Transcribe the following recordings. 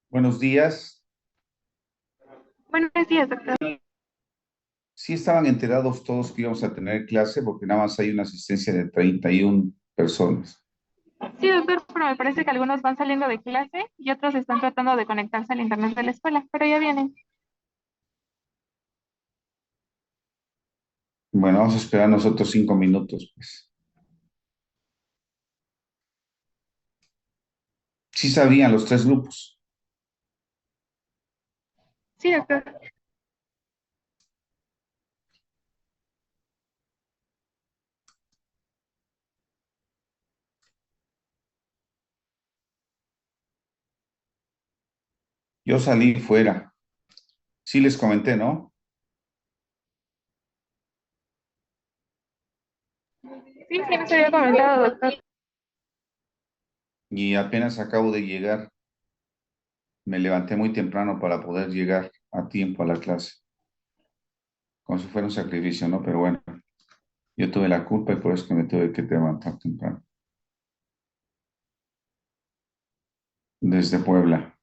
Buenos días. Buenos días, doctor. Sí estaban enterados todos que íbamos a tener clase porque nada más hay una asistencia de 31 personas. Sí, doctor, pero me parece que algunos van saliendo de clase y otros están tratando de conectarse al internet de la escuela, pero ya vienen. Bueno, vamos a esperar nosotros 5 minutos, pues. Sí sabían los tres grupos. Sí, doctor. Yo salí fuera. Sí les comenté, ¿no? Sí, sí, nos había comentado, doctor. Y apenas acabo de llegar. Me levanté muy temprano para poder llegar a tiempo a la clase. Como si fuera un sacrificio, ¿no? Pero bueno, yo tuve la culpa y por eso que me tuve que levantar temprano. Desde Puebla.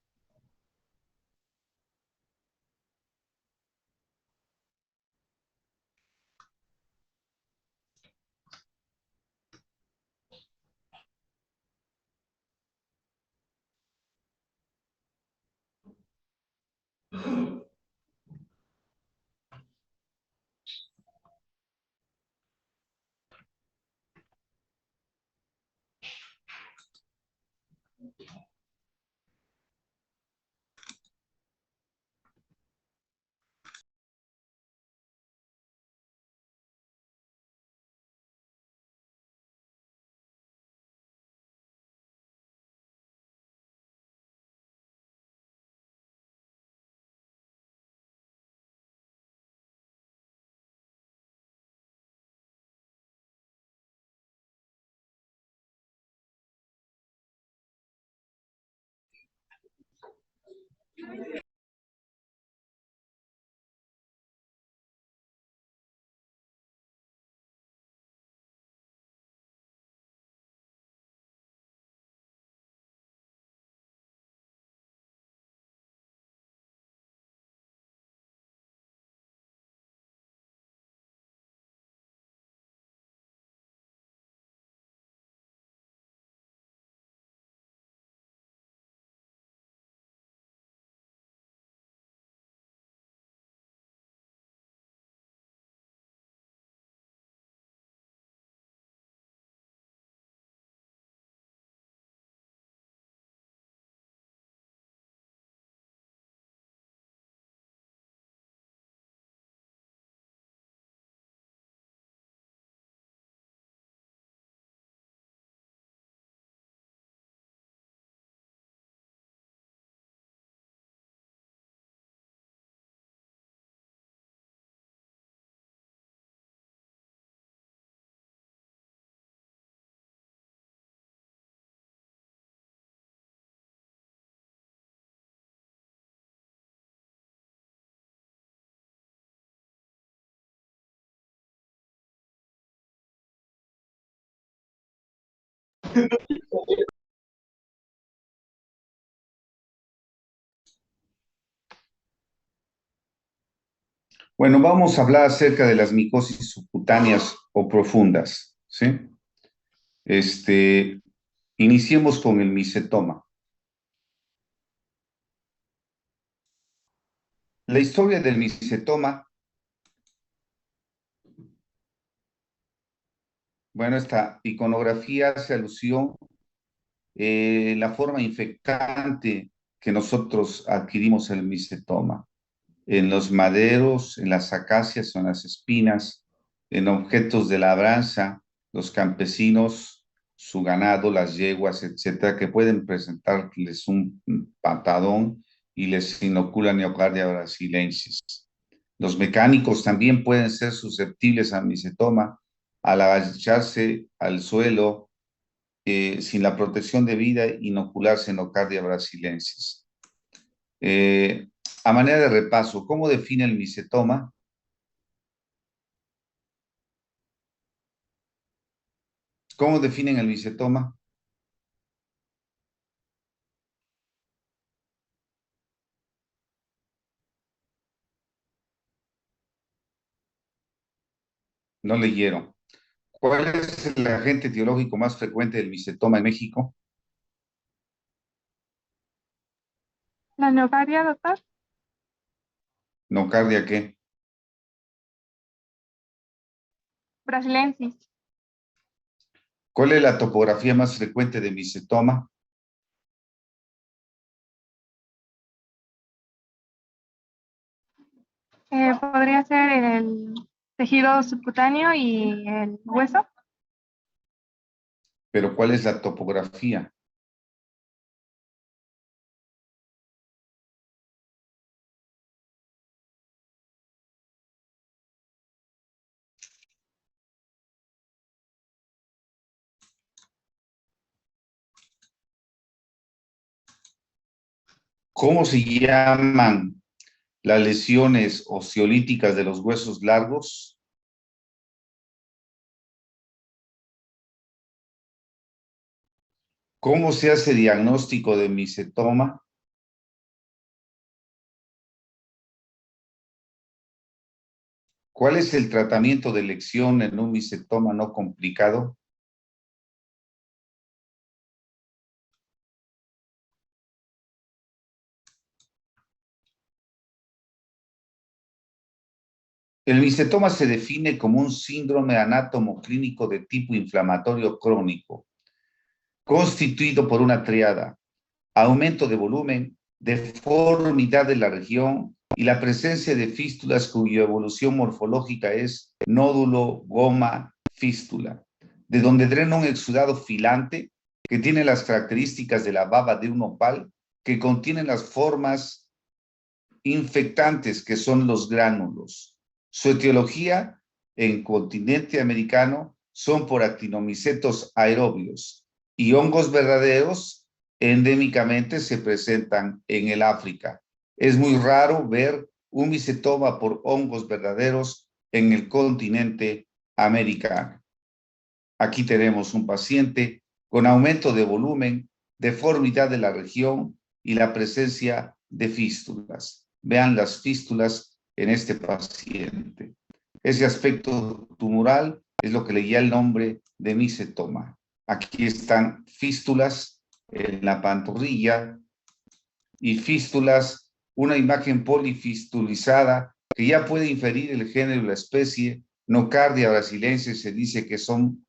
Bueno, vamos a hablar acerca de las micosis subcutáneas o profundas, ¿sí? Este, Iniciemos con el micetoma. La historia del micetoma, bueno, esta iconografía hace alusión la forma infectante que nosotros adquirimos el micetoma, en los maderos, en las acacias o en las espinas, en objetos de labranza, los campesinos, su ganado, las yeguas, etcétera, que pueden presentarles un patadón y les inocula Neocardia brasilensis. Los mecánicos también pueden ser susceptibles a micetoma al agacharse al suelo sin la protección debida, inocularse Nocardia brasilensis. Eh, a manera de repaso, ¿cómo define el micetoma? ¿Cómo definen el micetoma? No leyeron. ¿Cuál es el agente etiológico más frecuente del micetoma en México? ¿La neocardia, doctor? ¿Nocardia qué? Brasilensis. ¿Cuál es la topografía más frecuente de micetoma? Podría ser el tejido subcutáneo y el hueso. Pero ¿cuál es la topografía? ¿Cómo se llaman las lesiones osteolíticas de los huesos largos? ¿Cómo se hace diagnóstico de micetoma? ¿Cuál es el tratamiento de elección en un micetoma no complicado? El micetoma se define como un síndrome anátomo-clínico de tipo inflamatorio crónico, constituido por una triada: aumento de volumen, deformidad de la región y la presencia de fístulas cuya evolución morfológica es nódulo, goma, fístula, de donde drena un exudado filante que tiene las características de la baba de un opal, que contiene las formas infectantes que son los gránulos. Su etiología en continente americano son por actinomicetos aerobios, y hongos verdaderos endémicamente se presentan en el África. Es muy raro ver un micetoma por hongos verdaderos en el continente americano. Aquí tenemos un paciente con aumento de volumen, deformidad de la región y la presencia de fístulas. Vean las fístulas en este paciente. Ese aspecto tumoral es lo que le da el nombre de micetoma. Aquí están fístulas en la pantorrilla y fístulas, una imagen polifistulizada que ya puede inferir el género y la especie. Nocardia brasilense se dice que son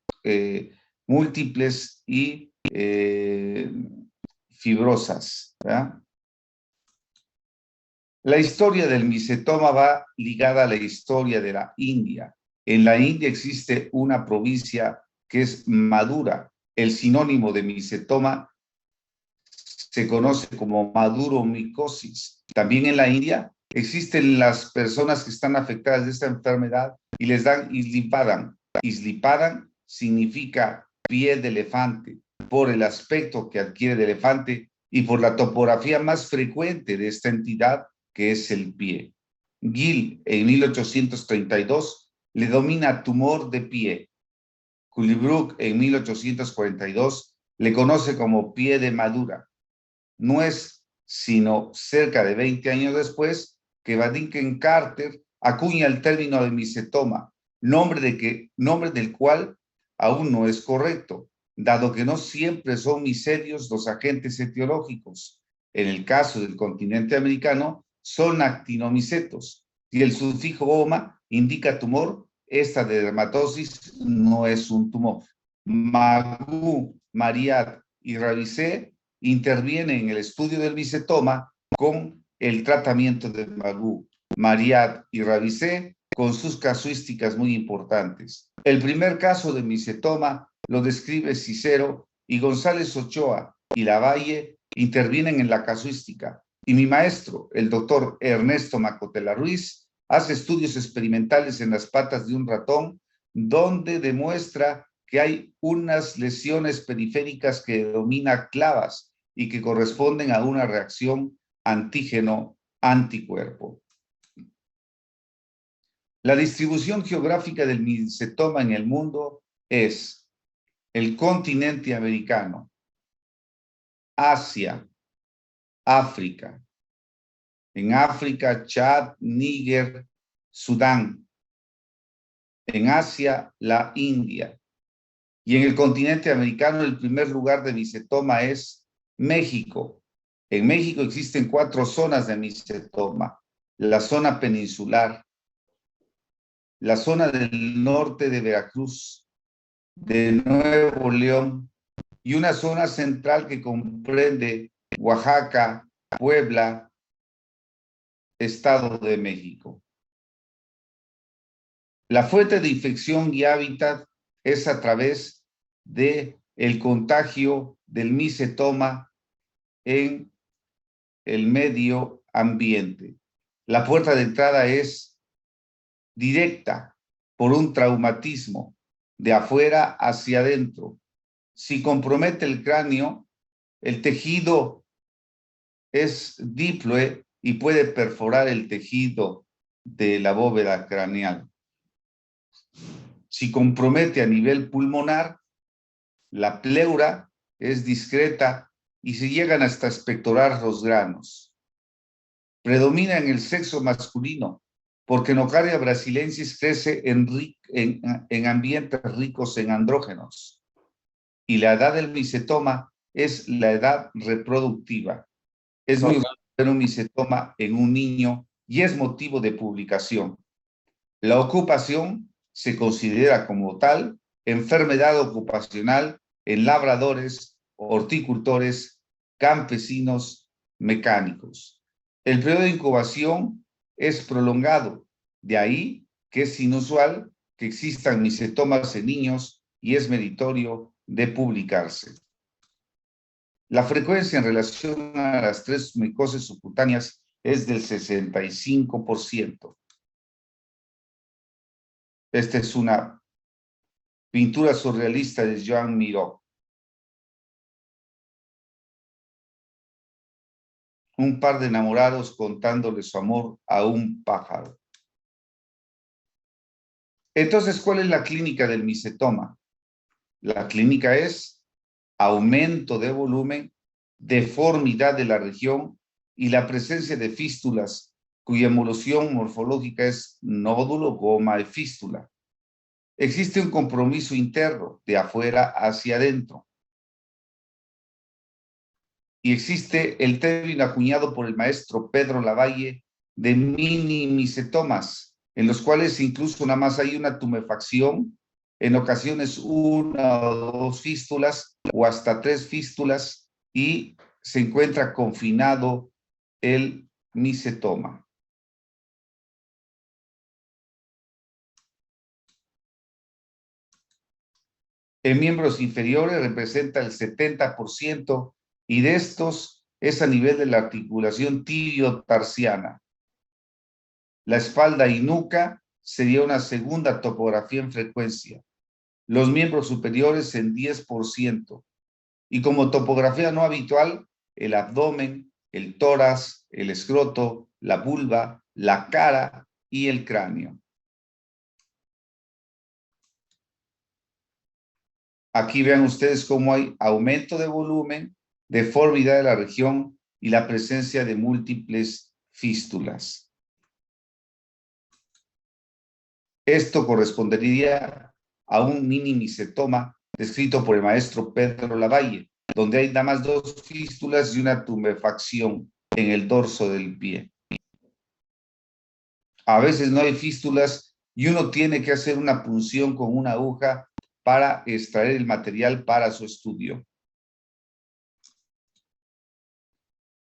múltiples y fibrosas, ¿verdad? La historia del micetoma va ligada a la historia de la India. En la India existe una provincia que es Madura. El sinónimo de micetoma se conoce como maduromicosis. También en la India existen las personas que están afectadas de esta enfermedad y les dan islipadam. Islipadam significa pie de elefante, por el aspecto que adquiere de elefante y por la topografía más frecuente de esta entidad, que es el pie. Gill, en 1832, le domina tumor de pie. Culbrook, en 1842, le conoce como pie de madura. No es sino cerca de 20 años después que Vadim Carter acuña el término de micetoma, nombre del cual aún no es correcto, dado que no siempre son micelios los agentes etiológicos. En el caso del continente americano, son actinomicetos. Si el sufijo oma indica tumor, esta de dermatosis no es un tumor. Magú, Mariat y Ravicé interviene en el estudio del micetoma con el tratamiento de Magú, Mariat y Ravicé, con sus casuísticas muy importantes. El primer caso de micetoma lo describe Cicero, y González Ochoa y Lavalle intervienen en la casuística. Y mi maestro, el doctor Ernesto Macotela Ruiz, hace estudios experimentales en las patas de un ratón, donde demuestra que hay unas lesiones periféricas que denomina clavas y que corresponden a una reacción antígeno-anticuerpo. La distribución geográfica del micetoma en el mundo es el continente americano, Asia, África. En África, Chad, Níger, Sudán. En Asia, la India. Y en el continente americano, el primer lugar de micetoma es México. En México existen 4 zonas de micetoma. La zona peninsular, la zona del norte de Veracruz, de Nuevo León, y una zona central que comprende Oaxaca, Puebla, Estado de México. La fuente de infección y hábitat es a través de el contagio del micetoma en el medio ambiente. La puerta de entrada es directa por un traumatismo de afuera hacia adentro. Si compromete el cráneo, el tejido es diploe y puede perforar el tejido de la bóveda craneal. Si compromete a nivel pulmonar, la pleura es discreta y se llegan hasta expectorar los granos. Predomina en el sexo masculino, porque Nocardia brasilensis crece en ambientes ricos en andrógenos. Y la edad del micetoma es la edad reproductiva. Es muy raro ver un micetoma en un niño y es motivo de publicación. La ocupación se considera como tal enfermedad ocupacional en labradores, horticultores, campesinos, mecánicos. El periodo de incubación es prolongado, de ahí que es inusual que existan micetomas en niños y es meritorio de publicarse. La frecuencia en relación a las 3 micoses subcutáneas es del 65%. Esta es una pintura surrealista de Joan Miró. Un par de enamorados contándole su amor a un pájaro. Entonces, ¿cuál es la clínica del micetoma? La clínica es aumento de volumen, deformidad de la región y la presencia de fístulas, cuya evolución morfológica es nódulo, goma y fístula. Existe un compromiso interno de afuera hacia adentro. Y existe el término acuñado por el maestro Pedro Lavalle de mini micetomas, en los cuales incluso nada más hay una tumefacción, en ocasiones 1 o 2 fístulas o hasta 3 fístulas y se encuentra confinado el micetoma. En miembros inferiores representa el 70% y de estos es a nivel de la articulación tibio-tarsiana. La espalda y nuca sería una segunda topografía en frecuencia. Los miembros superiores en 10%. Y como topografía no habitual, el abdomen, el tórax, el escroto, la vulva, la cara y el cráneo. Aquí vean ustedes cómo hay aumento de volumen, deformidad de la región y la presencia de múltiples fístulas. Esto correspondería a un mini micetoma descrito por el maestro Pedro Lavalle, donde hay nada más 2 fístulas y una tumefacción en el dorso del pie. A veces no hay fístulas y uno tiene que hacer una punción con una aguja para extraer el material para su estudio.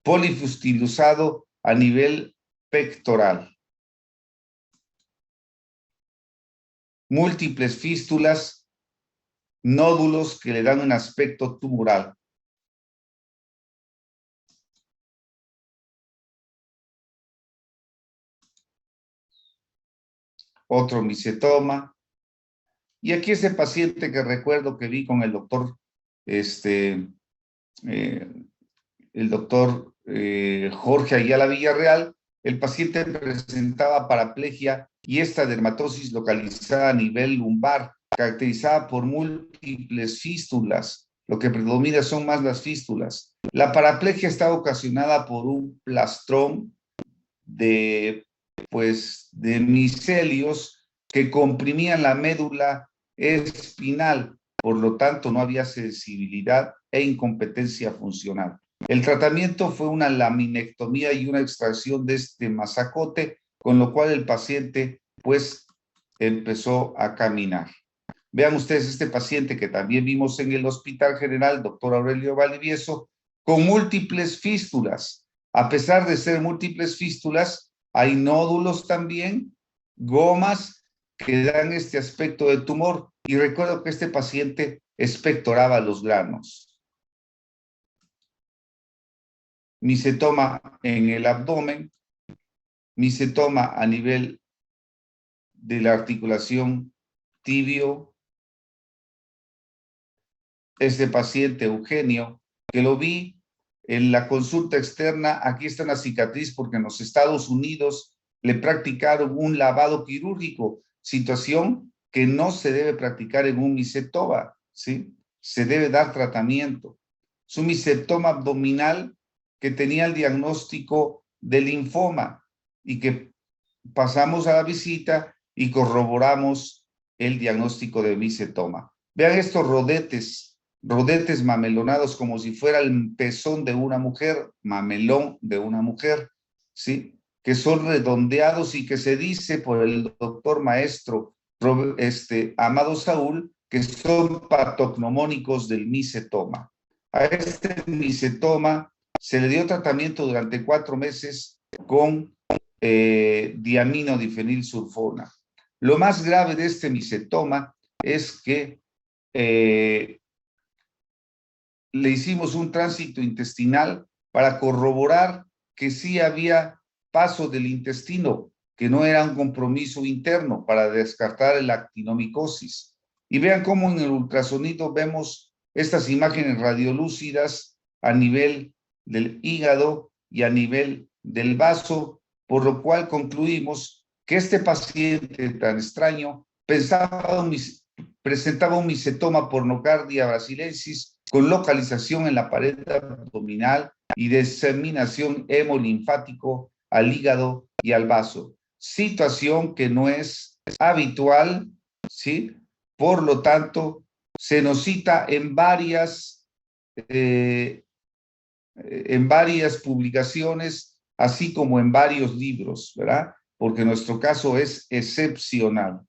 Polifustilizado a nivel pectoral. Múltiples fístulas, nódulos que le dan un aspecto tumoral. Otro micetoma. Y aquí ese paciente que recuerdo que vi con el doctor, Jorge Ayala Villarreal, el paciente presentaba paraplegia y esta dermatosis localizada a nivel lumbar, caracterizada por múltiples fístulas. Lo que predomina son más las fístulas. La paraplegia está ocasionada por un plastrón de micelios que comprimían la médula espinal, por lo tanto no había sensibilidad e incompetencia funcional. El tratamiento fue una laminectomía y una extracción de este masacote, con lo cual el paciente pues empezó a caminar. Vean ustedes este paciente que también vimos en el Hospital General, doctor Aurelio Valdivieso, con múltiples fístulas. A pesar de ser múltiples fístulas, hay nódulos también, gomas que dan este aspecto de tumor. Y recuerdo que este paciente expectoraba los granos. Micetoma en el abdomen, micetoma a nivel de la articulación tibio. Este paciente, Eugenio, que lo vi en la consulta externa, aquí está una cicatriz porque en los Estados Unidos le practicaron un lavado quirúrgico, situación que no se debe practicar en un micetoma, ¿sí? Se debe dar tratamiento. Su micetoma abdominal que tenía el diagnóstico de linfoma y que pasamos a la visita y corroboramos el diagnóstico de micetoma. Vean estos rodetes mamelonados como si fuera el pezón de una mujer, mamelón de una mujer, ¿sí? Que son redondeados y que se dice por el doctor maestro Amado Saúl que son patognomónicos del micetoma. A este micetoma se le dio tratamiento durante 4 meses con diaminodifenilsulfona. Lo más grave de este micetoma es que le hicimos un tránsito intestinal para corroborar que sí había paso del intestino, que no era un compromiso interno para descartar la actinomicosis. Y vean cómo en el ultrasonido vemos estas imágenes radiolúcidas a nivel del hígado y a nivel del vaso, por lo cual concluimos que este paciente tan extraño presentaba un micetoma pornocardia brasilensis con localización en la pared abdominal y diseminación hemolinfático al hígado y al vaso. Situación que no es habitual, ¿sí? Por lo tanto, se nos cita en varias publicaciones, así como en varios libros, ¿verdad? Porque nuestro caso es excepcional.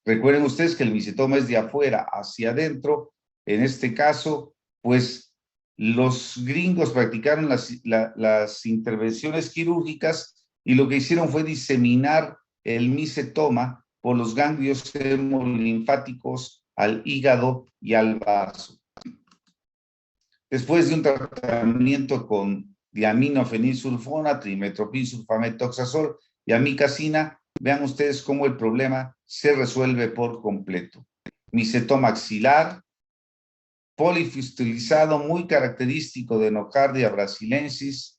Recuerden ustedes que el micetoma es de afuera hacia adentro. En este caso, pues los gringos practicaron las intervenciones quirúrgicas y lo que hicieron fue diseminar el micetoma por los ganglios hemolinfáticos al hígado y al vaso. Después de un tratamiento con diaminofenilsulfona, trimetoprim-sulfametoxazol y amikacina, vean ustedes cómo el problema se resuelve por completo. Micetoma axilar, polifistulizado, muy característico de nocardia brasilensis.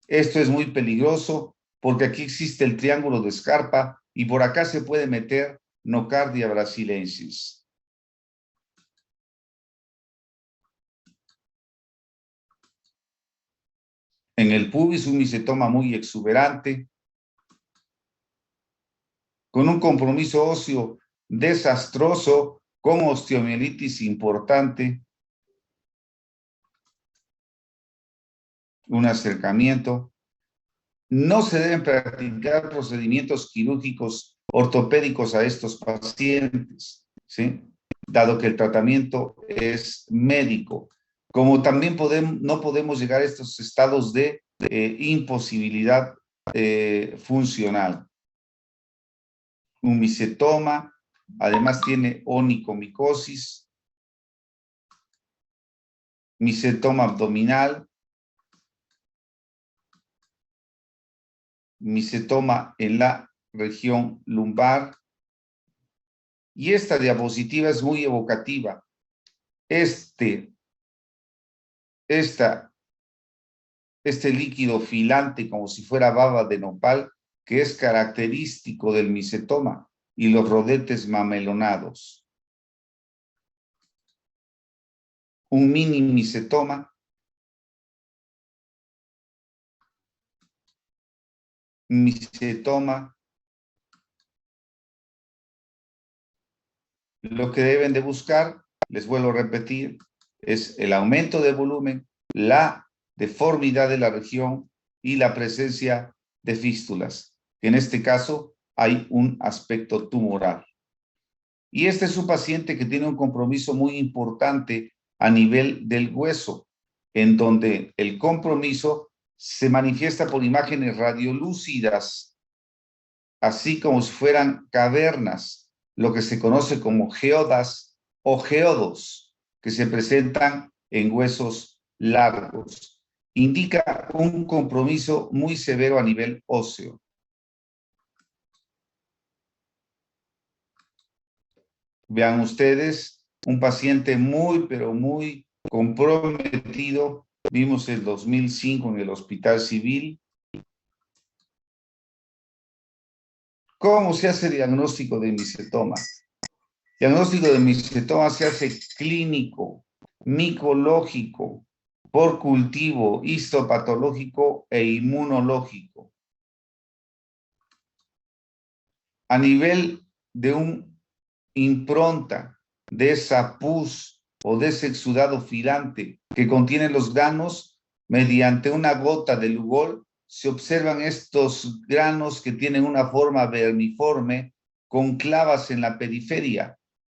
Esto es muy peligroso porque aquí existe el triángulo de Scarpa y por acá se puede meter nocardia brasilensis. En el pubis un micetoma muy exuberante, con un compromiso óseo desastroso, con osteomielitis importante, un acercamiento. No se deben practicar procedimientos quirúrgicos ortopédicos a estos pacientes, ¿sí? Dado que el tratamiento es médico. Como también no podemos llegar a estos estados de imposibilidad funcional. Un micetoma, además tiene onicomicosis, micetoma abdominal, micetoma en la región lumbar. Y esta diapositiva es muy evocativa. Este líquido filante, como si fuera baba de nopal, que es característico del micetoma, y los rodetes mamelonados. Un mini micetoma, Lo que deben de buscar, les vuelvo a repetir, es el aumento de volumen, la deformidad de la región y la presencia de fístulas. En este caso hay un aspecto tumoral. Y este es un paciente que tiene un compromiso muy importante a nivel del hueso, en donde el compromiso se manifiesta por imágenes radiolúcidas, así como si fueran cavernas, lo que se conoce como geodas o geodos, que se presentan en huesos largos. Indica un compromiso muy severo a nivel óseo. Vean ustedes, un paciente muy, pero muy comprometido. Vimos el 2005 en el Hospital Civil. ¿Cómo se hace el diagnóstico de micetoma? El diagnóstico de micetoma se hace clínico, micológico, por cultivo, histopatológico e inmunológico. A nivel de un impronta de esa pus o de ese exudado filante que contiene los granos, mediante una gota de Lugol se observan estos granos que tienen una forma vermiforme con clavas en la periferia,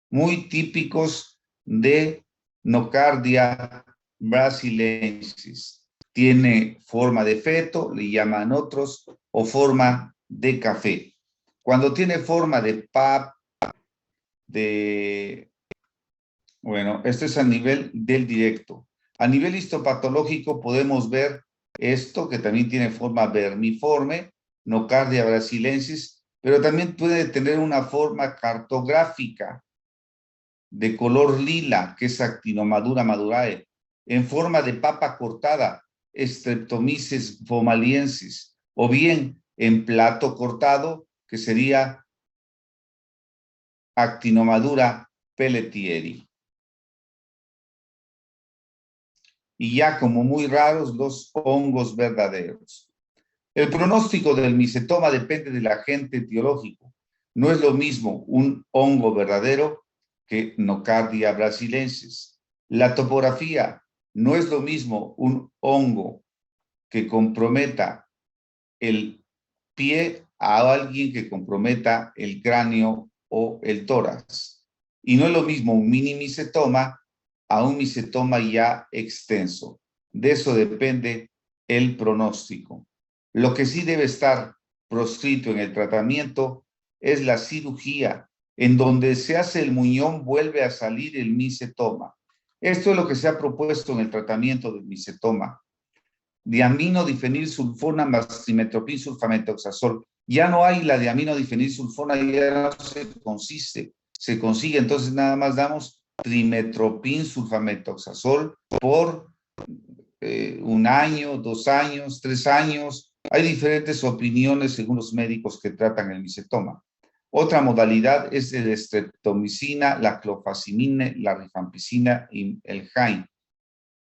muy típicos de Nocardia brasiliensis. Tiene forma de feto, le llaman otros, o forma de café. Cuando tiene forma de pap, bueno, esto es a nivel del directo. A nivel histopatológico podemos ver esto, que también tiene forma vermiforme, Nocardia brasiliensis, pero también puede tener una forma cartográfica de color lila, que es Actinomadura madurae, en forma de papa cortada, Streptomyces fomaliensis, o bien en plato cortado, que sería Actinomadura pelletieri. Y ya como muy raros los hongos verdaderos. El pronóstico del micetoma depende del agente etiológico. No es lo mismo un hongo verdadero que Nocardia brasiliensis. La topografía no es lo mismo un hongo que comprometa el pie a alguien que comprometa el cráneo o el tórax. Y no es lo mismo un mini micetoma a un micetoma ya extenso. De eso depende el pronóstico. Lo que sí debe estar proscrito en el tratamiento es la cirugía, en donde se hace el muñón, vuelve a salir el micetoma. Esto es lo que se ha propuesto en el tratamiento del micetoma. Diaminodifenilsulfona más trimetoprim-sulfamethoxazol. Ya no hay la diaminodifenilsulfona, ya no se consigue, entonces nada más damos trimetoprim-sulfamethoxazol por 1 año, 2 años, 3 años. Hay diferentes opiniones según los médicos que tratan el micetoma. Otra modalidad es el streptomicina, la clofazimine, la rifampicina y el JAIN.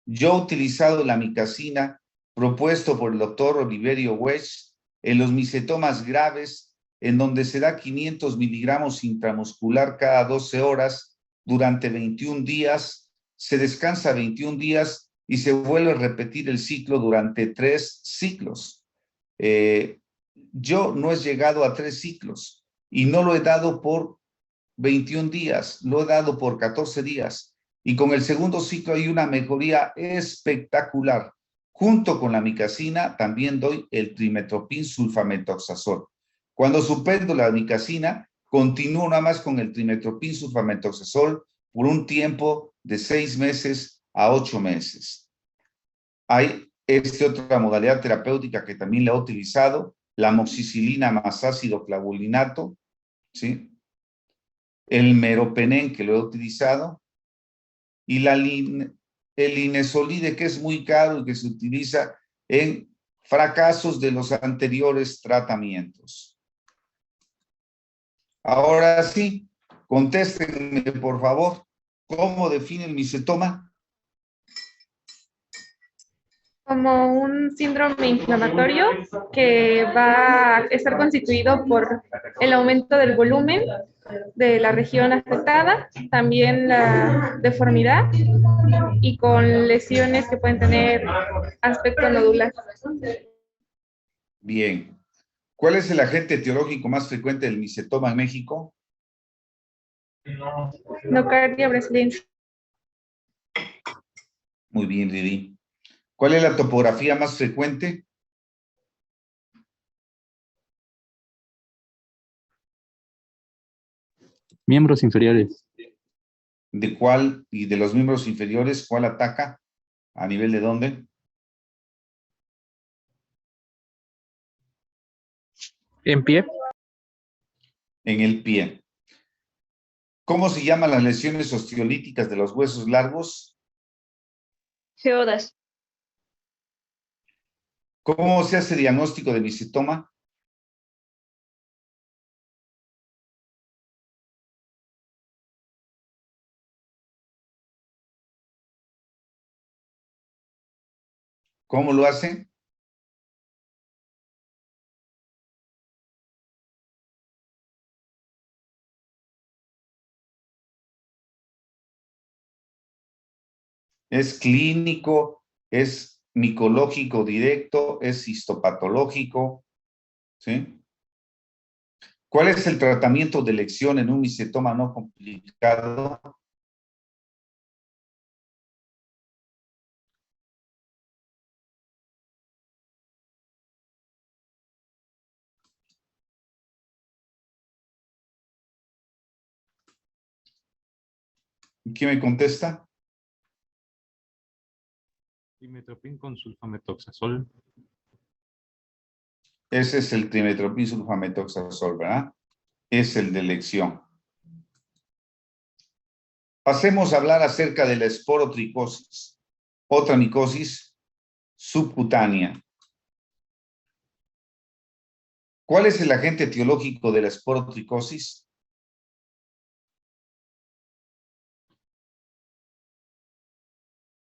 Yo he utilizado la micacina propuesto por el doctor Oliverio Wedge en los micetomas graves, en donde se da 500 miligramos intramuscular cada 12 horas durante 21 días, se descansa 21 días y se vuelve a repetir el ciclo durante 3 ciclos. Yo no he llegado a 3 ciclos y no lo he dado por 21 días, lo he dado por 14 días. Y con el segundo ciclo hay una mejoría espectacular. Junto con la micacina también doy el trimetoprim-sulfamethoxazol. Cuando suspendo la micacina, continúo nada más con el trimetoprim-sulfamethoxazol por un tiempo de 6 meses a 8 meses. Hay otra modalidad terapéutica que también la he utilizado, la amoxicilina más ácido clavulinato, ¿sí? El meropenem, que lo he utilizado, y el linezolide, que es muy caro y que se utiliza en fracasos de los anteriores tratamientos. Ahora sí, contéstenme, por favor, ¿cómo define el micetoma? como un síndrome inflamatorio que va a estar constituido por el aumento del volumen de la región afectada, también la deformidad y con lesiones que pueden tener aspecto nodular. Bien. ¿Cuál es el agente etiológico más frecuente del micetoma en México? Nocardia brasileña. Muy bien, Lili. ¿Cuál es la topografía más frecuente? Miembros inferiores. ¿De cuál y de los miembros inferiores, cuál ataca? ¿A nivel de dónde? En pie. En el pie. ¿Cómo se llaman las lesiones osteolíticas de los huesos largos? Geodas. ¿Cómo se hace diagnóstico de micetoma? ¿Cómo lo hacen? ¿Es clínico? ¿Es micológico directo? ¿Es histopatológico? ¿Sí? ¿Cuál es el tratamiento de elección en un micetoma no complicado? ¿Quién me contesta? Trimethoprim con sulfametoxazol. Ese es el trimethoprim sulfametoxazol, ¿verdad? Es el de elección. Pasemos a hablar acerca de la esporotricosis, otra micosis subcutánea. ¿Cuál es el agente etiológico de la esporotricosis?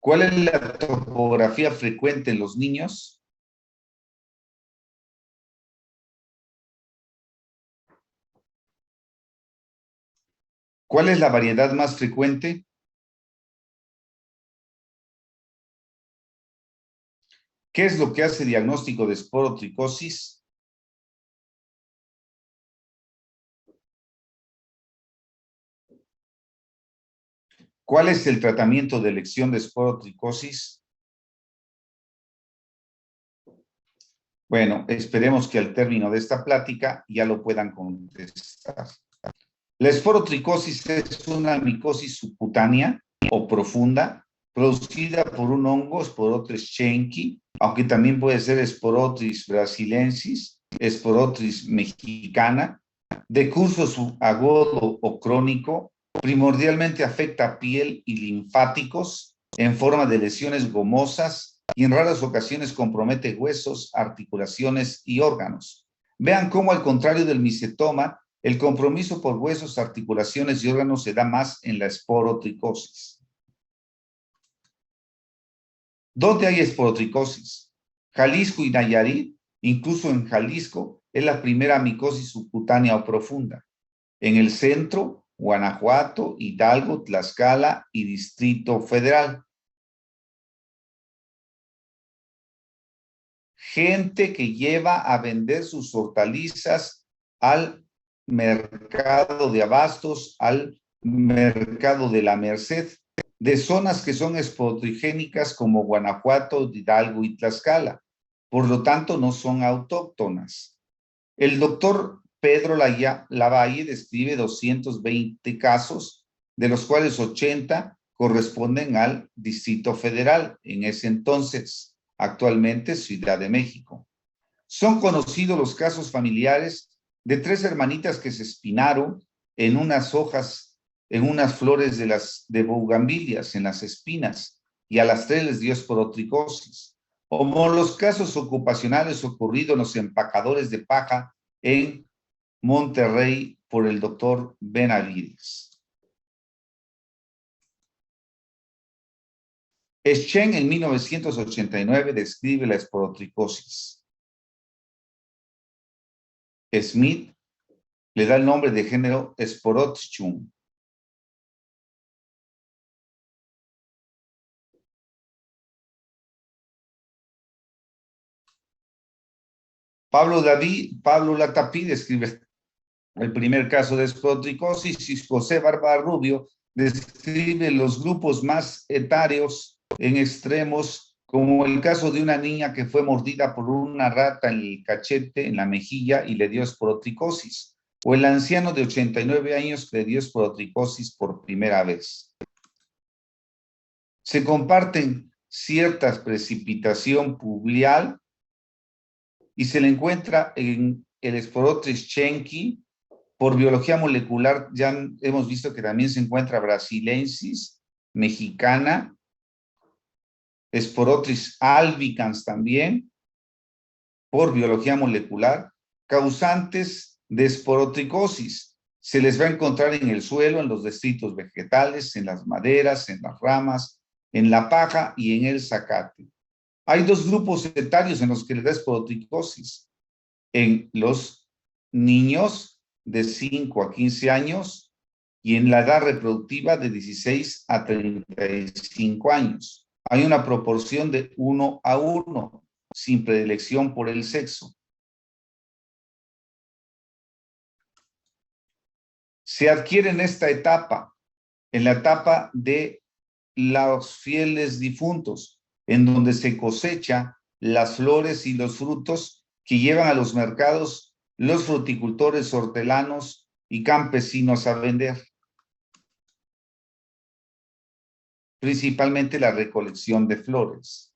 ¿Cuál es la topografía frecuente en los niños? ¿Cuál es la variedad más frecuente? ¿Qué es lo que hace diagnóstico de esporotricosis? ¿Cuál es el tratamiento de elección de esporotricosis? Bueno, esperemos que al término de esta plática ya lo puedan contestar. La esporotricosis es una micosis subcutánea o profunda producida por un hongo, Sporotris schenki, aunque también puede ser Sporotris brasilensis, Sporotris mexicana, de curso subagudo o crónico, primordialmente afecta piel y linfáticos en forma de lesiones gomosas y en raras ocasiones compromete huesos, articulaciones y órganos. Vean cómo, al contrario del micetoma, el compromiso por huesos, articulaciones y órganos se da más en la esporotricosis. ¿Dónde hay esporotricosis? Jalisco y Nayarit, incluso en Jalisco, es la primera micosis subcutánea o profunda. En el centro, Guanajuato, Hidalgo, Tlaxcala y Distrito Federal. Gente que lleva a vender sus hortalizas al mercado de abastos, al mercado de la Merced, de zonas que son esportrigénicas como Guanajuato, Hidalgo y Tlaxcala. Por lo tanto, no son autóctonas. El doctor Pedro Lavalle describe 220 casos, de los cuales 80 corresponden al Distrito Federal, en ese entonces, actualmente Ciudad de México. Son conocidos los casos familiares de 3 hermanitas que se espinaron en unas hojas, en unas flores de bugambilias, en las espinas, y a las 3 les dio esporotricosis. Como los casos ocupacionales ocurridos en los empacadores de paja en Monterrey por el doctor Benavides. Schen en 1989 describe la esporotricosis. Smith le da el nombre de género Sporotichum. Pablo Latapí describe el primer caso de esporotricosis y José Barbarrubio describe los grupos más etáreos en extremos, como el caso de una niña que fue mordida por una rata en el cachete, en la mejilla, y le dio esporotricosis, o el anciano de 89 años que le dio esporotricosis por primera vez. Se comparten cierta precipitación pluvial y se le encuentra en el Sporotris schenki. Por biología molecular ya hemos visto que también se encuentra brasilensis, mexicana, Sporotris albicans también, por biología molecular, causantes de esporotricosis. Se les va a encontrar en el suelo, en los detritos vegetales, en las maderas, en las ramas, en la paja y en el zacate. Hay dos grupos etarios en los que les da esporotricosis. En los niños de 5 a 15 años y en la edad reproductiva de 16 a 35 años. Hay una proporción de 1 a 1, sin predilección por el sexo. Se adquiere en esta etapa, en la etapa de los fieles difuntos, en donde se cosecha las flores y los frutos que llevan a los mercados los fruticultores, hortelanos y campesinos a vender. Principalmente la recolección de flores.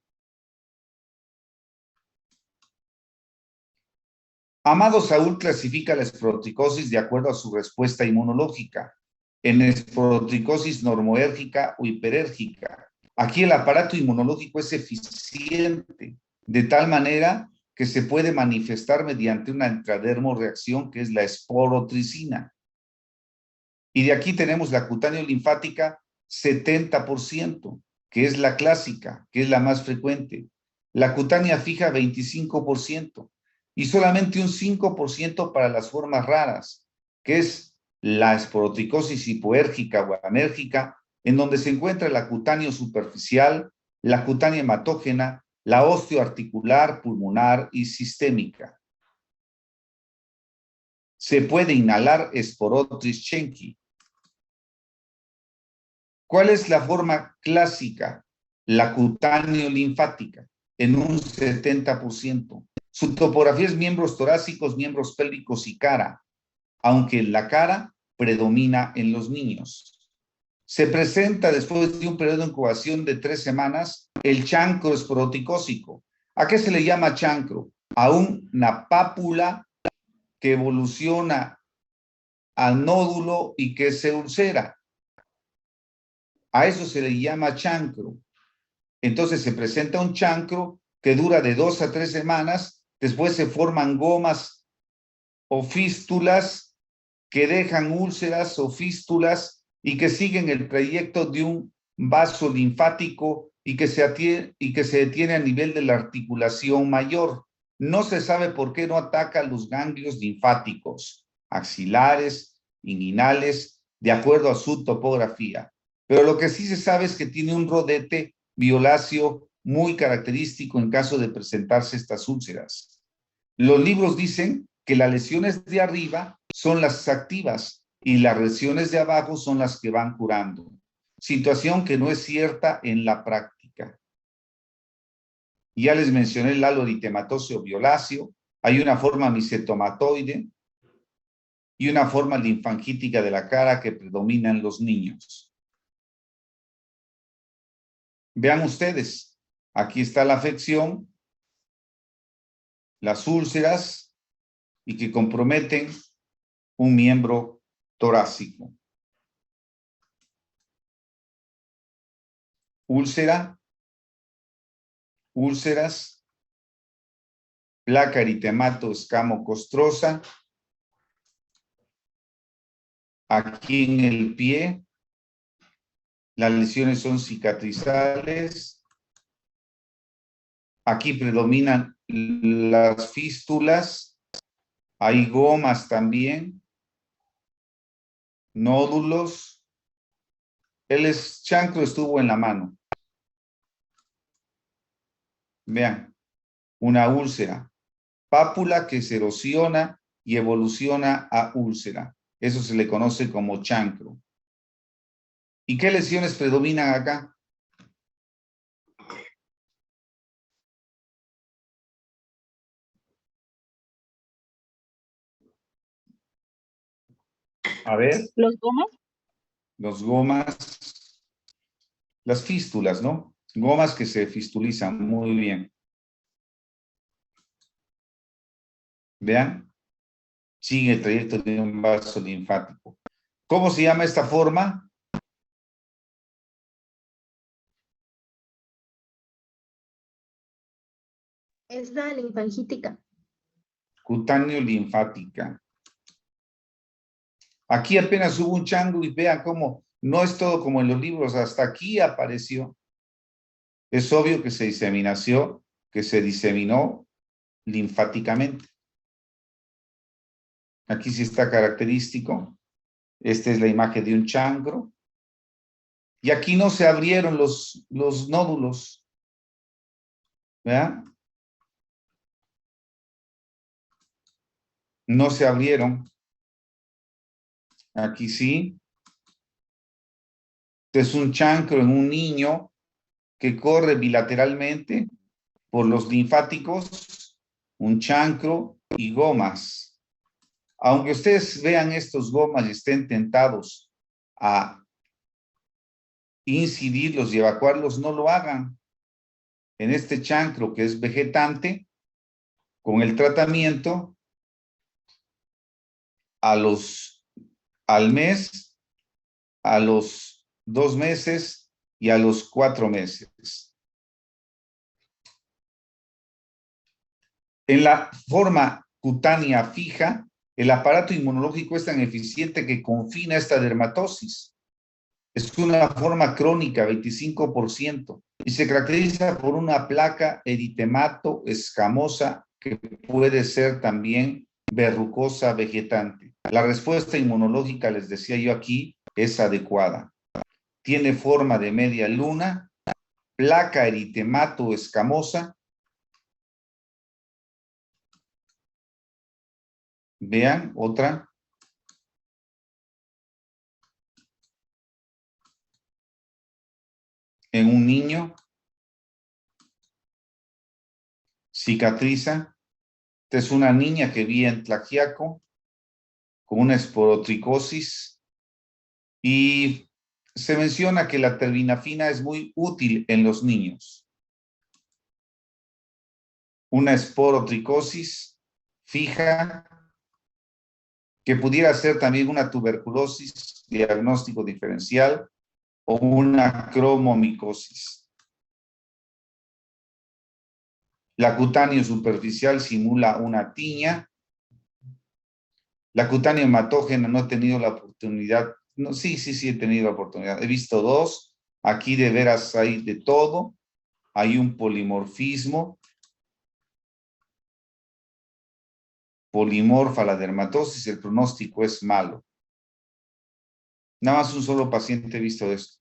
Amado Saúl clasifica la esporotricosis de acuerdo a su respuesta inmunológica, en esporotricosis normoérgica o hiperérgica. Aquí el aparato inmunológico es eficiente, de tal manera que se puede manifestar mediante una intradermoreacción que es la esporotricina. Y de aquí tenemos la cutáneo linfática 70%, que es la clásica, que es la más frecuente. La cutánea fija 25% y solamente un 5% para las formas raras, que es la esporotricosis hipoérgica o anérgica, en donde se encuentra la cutáneo superficial, la cutánea hematógena, la osteoarticular, pulmonar y sistémica. Se puede inhalar Sporotris schenki. ¿Cuál es la forma clásica? La cutáneo linfática, en un 70%. Su topografía es miembros torácicos, miembros pélvicos y cara, aunque la cara predomina en los niños. Se presenta después de un periodo de incubación de 3 semanas el chancro esporoticósico. ¿A qué se le llama chancro? A una pápula que evoluciona al nódulo y que se ulcera. A eso se le llama chancro. Entonces se presenta un chancro que dura de 2 a 3 semanas, después se forman gomas o fístulas que dejan úlceras o fístulas y que siguen el trayecto de un vaso linfático y que se detiene a nivel de la articulación mayor. No se sabe por qué no ataca los ganglios linfáticos, axilares, inguinales, de acuerdo a su topografía. Pero lo que sí se sabe es que tiene un rodete violáceo muy característico en caso de presentarse estas úlceras. Los libros dicen que las lesiones de arriba son las activas y las lesiones de abajo son las que van curando. Situación que no es cierta en la práctica. Ya les mencioné el halo eritematoseo violáceo, hay una forma micetomatoide y una forma linfangítica de la cara que predomina en los niños. Vean ustedes, aquí está la afección, las úlceras y que comprometen un miembro torácico. Úlcera, úlceras, placa eritemato escamocostrosa, aquí en el pie, Las lesiones son cicatrizales. Aquí predominan las fístulas. Hay gomas también. Nódulos. El chancro estuvo en la mano. Vean, una úlcera. Pápula que se erosiona y evoluciona a úlcera. Eso se le conoce como chancro. ¿Y qué lesiones predominan acá? A ver, ¿Los gomas? los gomas, las fístulas, ¿no? Gomas que se fistulizan, muy bien. Vean, sigue el trayecto de un vaso linfático. ¿Cómo se llama esta forma? Es la linfangítica. Cutáneo linfática. Aquí apenas hubo un chango y vean cómo no es todo como en los libros, hasta aquí apareció. Es obvio que se diseminó linfáticamente. Aquí sí está característico. Esta es la imagen de un chancro. Y aquí no se abrieron los nódulos. ¿Vean? No se abrieron. Aquí sí. Este es un chancro en un niño que corre bilateralmente por los linfáticos, un chancro y gomas. Aunque ustedes vean estos gomas y estén tentados a incidirlos y evacuarlos, no lo hagan. En este chancro que es vegetante, con el tratamiento, al mes, a los 2 meses y a los 4 meses. En la forma cutánea fija, el aparato inmunológico es tan eficiente que confina esta dermatosis. Es una forma crónica, 25%, y se caracteriza por una placa eritemato escamosa que puede ser también verrucosa vegetante. La respuesta inmunológica, les decía yo aquí, es adecuada. Tiene forma de media luna, placa eritemato escamosa. Vean, otra. En un niño. Cicatriza. Esta es una niña que vi en Tlaxiaco con una esporotricosis y se menciona que la terbinafina es muy útil en los niños. Una esporotricosis fija que pudiera ser también una tuberculosis, diagnóstico diferencial, o una cromomicosis. La cutáneo superficial simula una tiña. La cutánea hematógena no he tenido la oportunidad. No, sí he tenido la oportunidad. He visto 2. Aquí de veras hay de todo. Hay un polimorfismo. Polimorfa la dermatosis, el pronóstico es malo. Nada más un solo paciente he visto esto.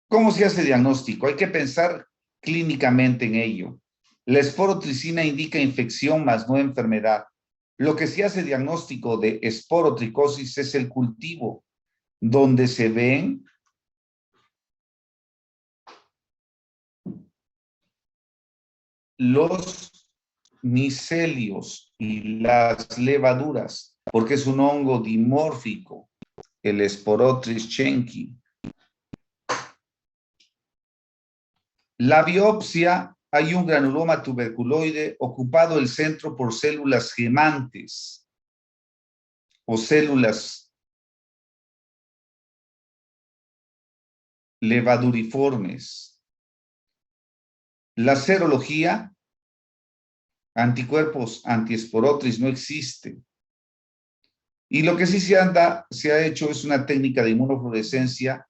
¿Cómo se hace diagnóstico? Hay que pensar clínicamente en ello. La esporotricina indica infección más no enfermedad. Lo que se hace diagnóstico de esporotricosis es el cultivo, donde se ven los micelios y las levaduras, porque es un hongo dimórfico, el Sporotris schenki. La biopsia, hay un granuloma tuberculoide ocupado el centro por células gemantes o células levaduriformes. La serología, anticuerpos antiesporotriz no existe. Y lo que sí se ha hecho es una técnica de inmunofluorescencia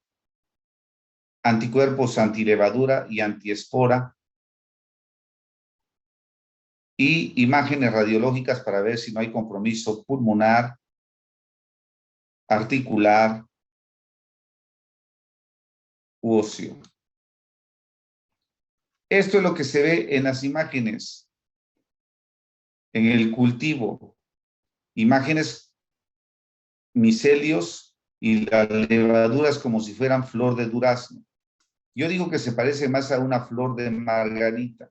anticuerpos antilevadura y antiespora, y imágenes radiológicas para ver si no hay compromiso pulmonar, articular u óseo. Esto es lo que se ve en las imágenes, en el cultivo. Imágenes micelios y las levaduras como si fueran flor de durazno. Yo digo que se parece más a una flor de margarita.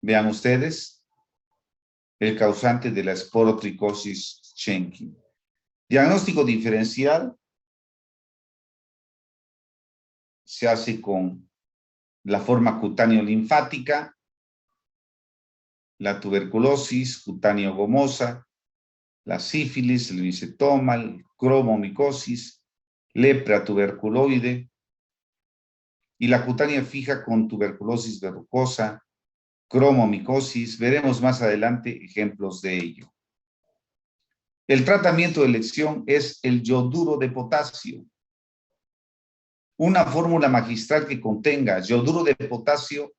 Vean ustedes el causante de la esporotricosis Schenck. Diagnóstico diferencial se hace con la forma cutáneo-linfática, la tuberculosis cutáneo-gomosa, la sífilis, el micetoma, el cromomicosis, lepra tuberculoide y la cutánea fija con tuberculosis verrucosa, cromomicosis. Veremos más adelante ejemplos de ello. El tratamiento de elección es el yoduro de potasio. Una fórmula magistral que contenga yoduro de potasio,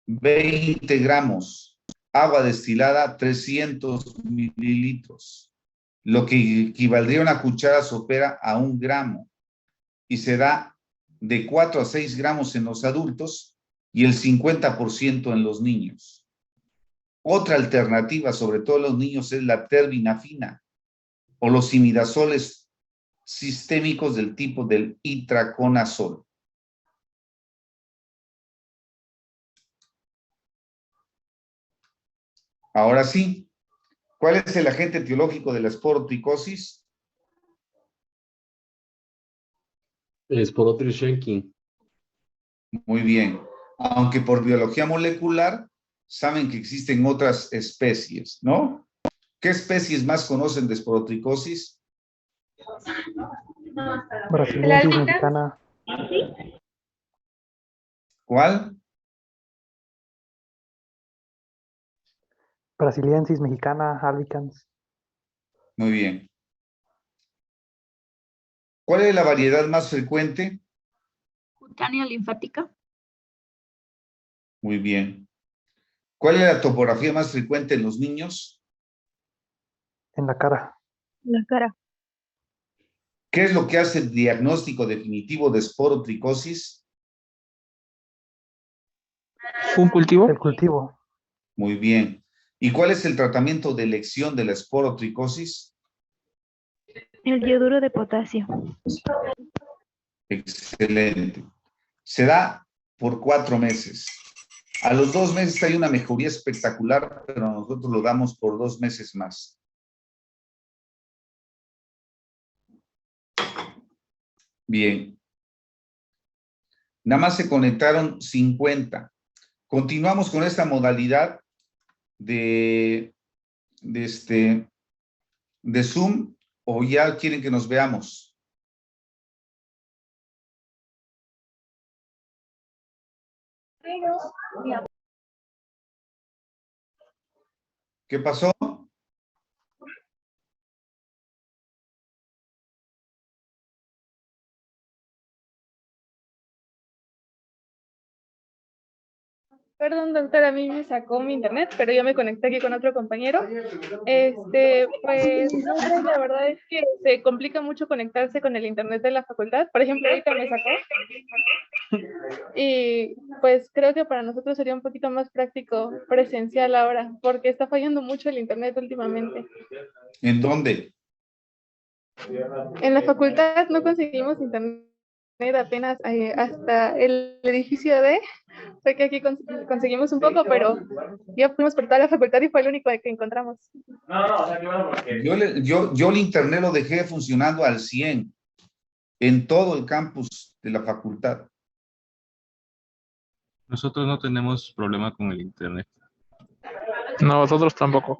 20 gramos, agua destilada, 300 mililitros, lo que equivaldría a una cuchara sopera a 1 gramo, y se da de 4 a 6 gramos en los adultos y el 50% en los niños. Otra alternativa, sobre todo en los niños, es la terbinafina o los imidazoles sistémicos del tipo del itraconazol. Ahora sí, ¿cuál es el agente etiológico de la esporotricosis? Esporotrich Schenck. Muy bien. Aunque por biología molecular saben que existen otras especies, ¿no? ¿Qué especies más conocen de esporotricosis? Brasiliensis mexicana. ¿Cuál? Brasiliensis mexicana, albicans. Muy bien. ¿Cuál es la variedad más frecuente? Cutánea linfática. Muy bien. ¿Cuál es la topografía más frecuente en los niños? En la cara. La cara. ¿Qué es lo que hace el diagnóstico definitivo de esporotricosis? ¿Un cultivo? El cultivo. Muy bien. ¿Y cuál es el tratamiento de elección de la esporotricosis? El yoduro de potasio. Excelente. Se da por 4 meses. A los 2 meses hay una mejoría espectacular, pero nosotros lo damos por 2 meses más. Bien. Nada más se conectaron 50. Continuamos con esta modalidad de Zoom, o ya quieren que nos veamos. ¿Qué pasó? Perdón, doctor, a mí me sacó mi internet, pero yo me conecté aquí con otro compañero. Pues no sé, la verdad es que se complica mucho conectarse con el internet de la facultad. Por ejemplo, ahorita me sacó. Y pues creo que para nosotros sería un poquito más práctico presencial ahora, porque está fallando mucho el internet últimamente. ¿En dónde? En la facultad no conseguimos internet apenas hasta el edificio D. Sé que aquí conseguimos un poco, pero ya fuimos por toda la facultad y fue el único que encontramos. Yo el internet lo dejé funcionando al 100 en todo el campus de la facultad. Nosotros no tenemos problema con el internet. No, nosotros tampoco.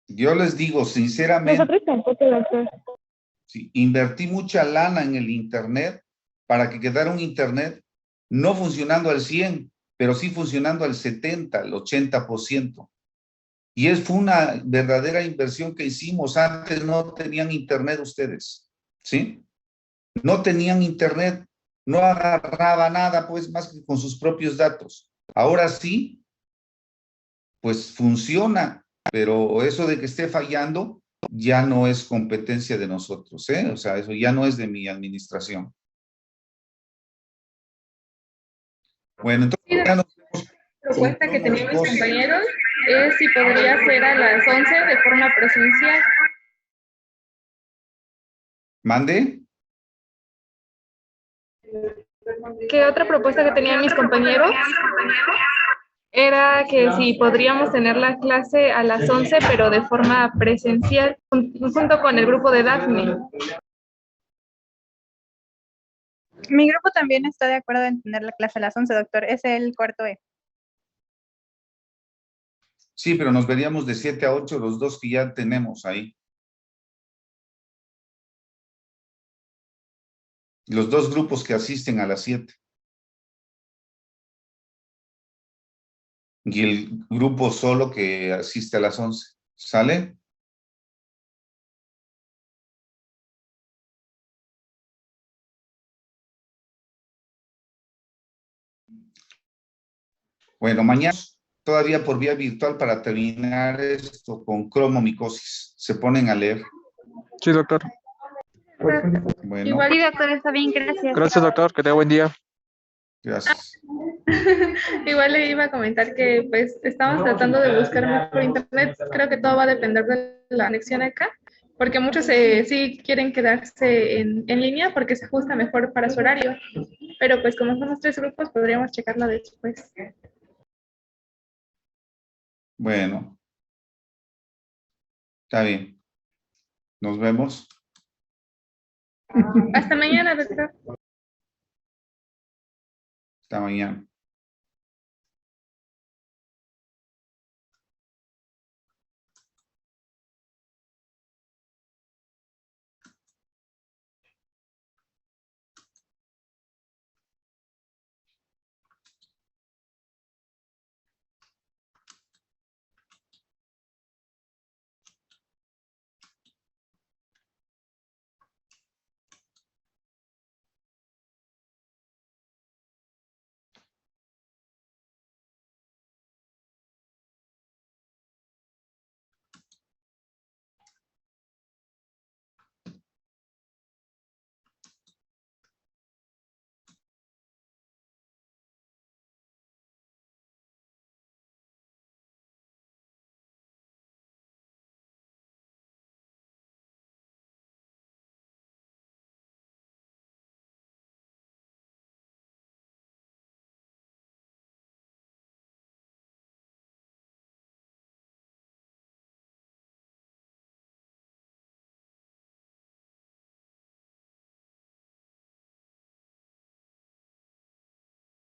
Yo les digo sinceramente, Nosotros tampoco, doctor. sí, invertí mucha lana en el internet para que quedara un internet no funcionando al 100, pero sí funcionando al 70, al 80%. Y fue una verdadera inversión que hicimos. Antes no tenían internet ustedes, ¿sí? No tenían internet, no agarraba nada, pues, más que con sus propios datos. Ahora sí, pues funciona, pero eso de que esté fallando ya no es competencia de nosotros, ¿eh? O sea, eso ya no es de mi administración. Bueno, entonces ya nos vemos. La propuesta que tenían mis compañeros es si podría ser a las 11 de forma presencial. ¿Mande? ¿Qué otra propuesta que tenían mis compañeros? Era que si podríamos tener la clase a las 11, pero de forma presencial, junto con el grupo de Daphne. Mi grupo también está de acuerdo en tener la clase a las 11, doctor. Es el cuarto E. Sí, pero nos veríamos de 7 a 8 los dos que ya tenemos ahí. Los dos grupos que asisten a las 7. Y el grupo solo que asiste a las 11. ¿Sale? Bueno, mañana todavía por vía virtual para terminar esto con cromomicosis. ¿Se ponen a leer? Sí, doctor. Bueno, Igual, Sí, doctor, está bien, gracias. Gracias, doctor. Que tenga buen día. gracias. igual le iba a comentar que pues estamos tratando de buscar por internet. Creo que todo va a depender de la conexión acá, porque muchos sí quieren quedarse en línea porque se ajusta mejor para su horario. Pero pues como somos 3 grupos, podríamos checarlo después. Bueno, está bien. Nos vemos. Hasta mañana, doctor. Hasta mañana.